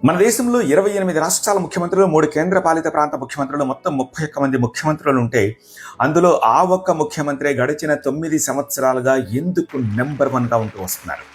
మన దేశంలో 28 రాష్ట్రాల ముఖ్యమంత్రులు, 3 కేంద్రపాలిత ప్రాంత ముఖ్యమంత్రులు, మొత్తం 31 మంది ముఖ్యమంత్రులు ఉంటే అందులో ఆ ఒక్క ముఖ్యమంత్రి గడిచిన 9 సంవత్సరాలుగా ఎందుకు నెంబర్ 1గా ఉంటూ వస్తున్నారు?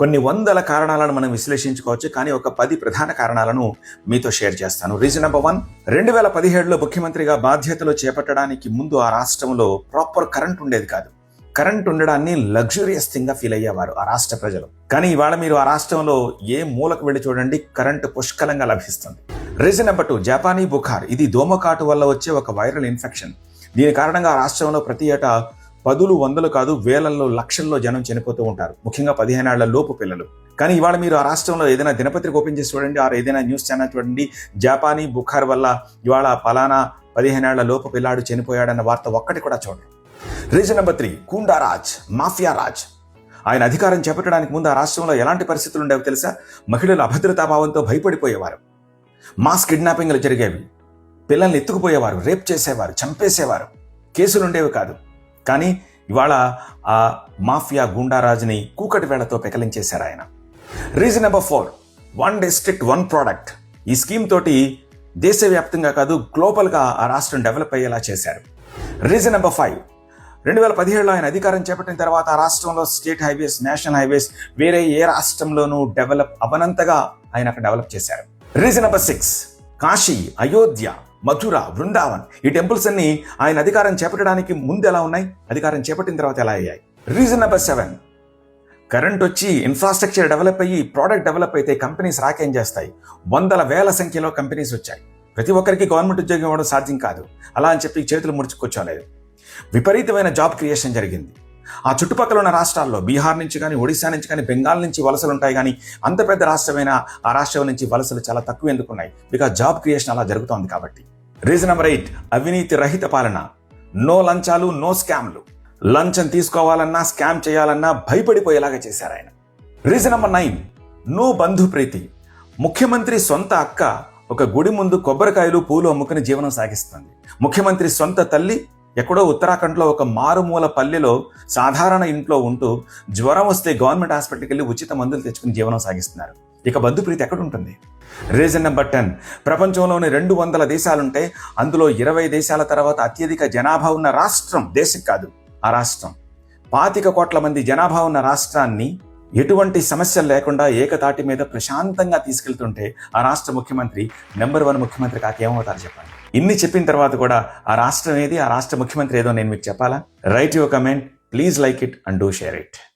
కొన్ని వందల కారణాలను మనం విశ్లేషించుకోవచ్చు, కానీ ఒక 10 ప్రధాన కారణాలను మీతో షేర్ చేస్తాను. రీజన్ నెంబర్ 1, 2017లో ముఖ్యమంత్రిగా బాధ్యతలు చేపట్టడానికి ముందు ఆ రాష్ట్రంలో ప్రాపర్ కరెంట్ ఉండేది కాదు. కరెంట్ ఉండడాన్ని లగ్జూరియస్ థింగ్గా ఫీల్ అయ్యేవారు ఆ రాష్ట్ర ప్రజలు. కానీ ఇవాళ మీరు ఆ రాష్ట్రంలో ఏ మూలకు వెళ్ళి చూడండి, కరెంటు పుష్కలంగా లభిస్తుంది. Reason number 2, జపానీ బుఖార్. ఇది దోమకాటు వల్ల వచ్చే ఒక వైరల్ ఇన్ఫెక్షన్. దీని కారణంగా ఆ రాష్ట్రంలో ప్రతి ఏటా పదులు వందలు కాదు వేలల్లో లక్షల్లో జనం చనిపోతూ ఉంటారు, ముఖ్యంగా 15 ఏళ్ల లోపు పిల్లలు. కానీ ఇవాళ మీరు ఆ రాష్ట్రంలో ఏదైనా దినపత్రిక ఓపెన్ చేసి చూడండి, ఏదైనా న్యూస్ ఛానల్ చూడండి, జపానీ బుఖార్ వల్ల ఇవాళ పలానా 15 ఏళ్ల లోపు పిల్లాడు చనిపోయాడన్న వార్త ఒక్కటి కూడా చూడండి. Reason number 3, goonda Raj, mafia Raj. ఆయన అధికారం చేపట్టడానికి ముందు ఆ రాష్ట్రంలో ఎలాంటి పరిస్థితులు ఉండేవి తెలుసా? మహిళలు అభద్రతాభావంతో భయపడిపోయేవారు, మాస్ కిడ్నాపింగ్లు జరిగేవి, పిల్లల్ని ఎత్తుకుపోయేవారు, రేప్ చేసేవారు, చంపేసేవారు, కేసులు ఉండేవి కాదు. కానీ ఇవాళ ఆ మాఫియా గూండారాజుని కూకటి వేళ్లతో పెకలించేశారు ఆయన. Reason number 4, 1 district 1 product. ఈ స్కీమ్ తోటి దేశవ్యాప్తంగా కాదు గ్లోబల్గా ఆ రాష్ట్రం డెవలప్ అయ్యేలా చేశారు. రీజన్ నెంబర్ 5, 2017లో ఆయన అధికారం చేపట్టిన తర్వాత ఆ రాష్ట్రంలో స్టేట్ హైవేస్, నేషనల్ హైవేస్ వేరే ఏ రాష్ట్రంలోనూ డెవలప్ అవనంతగా ఆయన అక్కడ డెవలప్ చేశారు. Reason number 6, Kashi, Ayodhya, Mathura, Brindavan. ఈ టెంపుల్స్ అన్ని ఆయన అధికారం చేపట్టడానికి ముందు ఎలా ఉన్నాయి, అధికారం చేపట్టిన తర్వాత ఎలా అయ్యాయి. రీజన్ నెంబర్ 7, కరెంట్ వచ్చి ఇన్ఫ్రాస్ట్రక్చర్ డెవలప్ అయ్యి ప్రోడక్ట్ డెవలప్ అయితే కంపెనీస్ రాకేం చేస్తాయి. వందల వేల సంఖ్యలో కంపెనీస్ వచ్చాయి. ప్రతి ఒక్కరికి గవర్నమెంట్ ఉద్యోగం ఇవ్వడం సాధ్యం కాదు. అలా అని చెప్పి చేతులు ముడుచుకొచ్చాలేదు. విపరీతమైన జాబ్ క్రియేషన్ జరిగింది. ఆ చుట్టుపక్కల ఉన్న రాష్ట్రాల్లో బీహార్ నుంచి కానీ, ఒడిశా నుంచి కానీ, బెంగాల్ నుంచి వలసలు ఉంటాయి. కానీ అంత పెద్ద రాష్ట్రమైన ఆ రాష్ట్రం నుంచి వలసలు చాలా తక్కువ ఎందుకున్నాయి? బికాజ్ జాబ్ క్రియేషన్ అలా జరుగుతోంది కాబట్టి. రీజన్ నెంబర్ 8, అవినీతి రహిత పాలన. నో లంచాలు, నో స్కామ్లు. లంచం తీసుకోవాలన్నా, స్కామ్ చేయాలన్నా భయపడిపోయేలాగా చేశారు ఆయన. రీజన్ నెంబర్ 9, నో బంధు ప్రీతి. ముఖ్యమంత్రి సొంత అక్క ఒక గుడి ముందు కొబ్బరికాయలు, పూలు అమ్ముకుని జీవనం సాగిస్తుంది. ముఖ్యమంత్రి సొంత తల్లి ఎక్కడో ఉత్తరాఖండ్లో ఒక మారుమూల పల్లెలో సాధారణ ఇంట్లో ఉంటూ జ్వరం వస్తే గవర్నమెంట్ హాస్పిటల్కి వెళ్ళి ఉచిత మందులు తెచ్చుకుని జీవనం సాగిస్తున్నారు. ఇక బంధుప్రీతి ఎక్కడుంటుంది? రీజన్ నెంబర్ 10, ప్రపంచంలోని 200 దేశాలుంటే అందులో 20 దేశాల తర్వాత అత్యధిక జనాభా ఉన్న రాష్ట్రం, దేశం కాదు ఆ రాష్ట్రం, 25 కోట్ల మంది జనాభా ఉన్న రాష్ట్రాన్ని ఎటువంటి సమస్యలు లేకుండా ఏకతాటి మీద ప్రశాంతంగా తీసుకెళ్తుంటే ఆ రాష్ట్ర ముఖ్యమంత్రి నెంబర్ 1 ముఖ్యమంత్రి కాకేమవుతారు చెప్పండి. ఇన్ని చెప్పిన తర్వాత కూడా ఆ రాష్ట్రం ఏది, ఆ రాష్ట్ర ముఖ్యమంత్రి ఏదో నేను మీకు చెప్పాలా? Right your comment, please like it and do share it.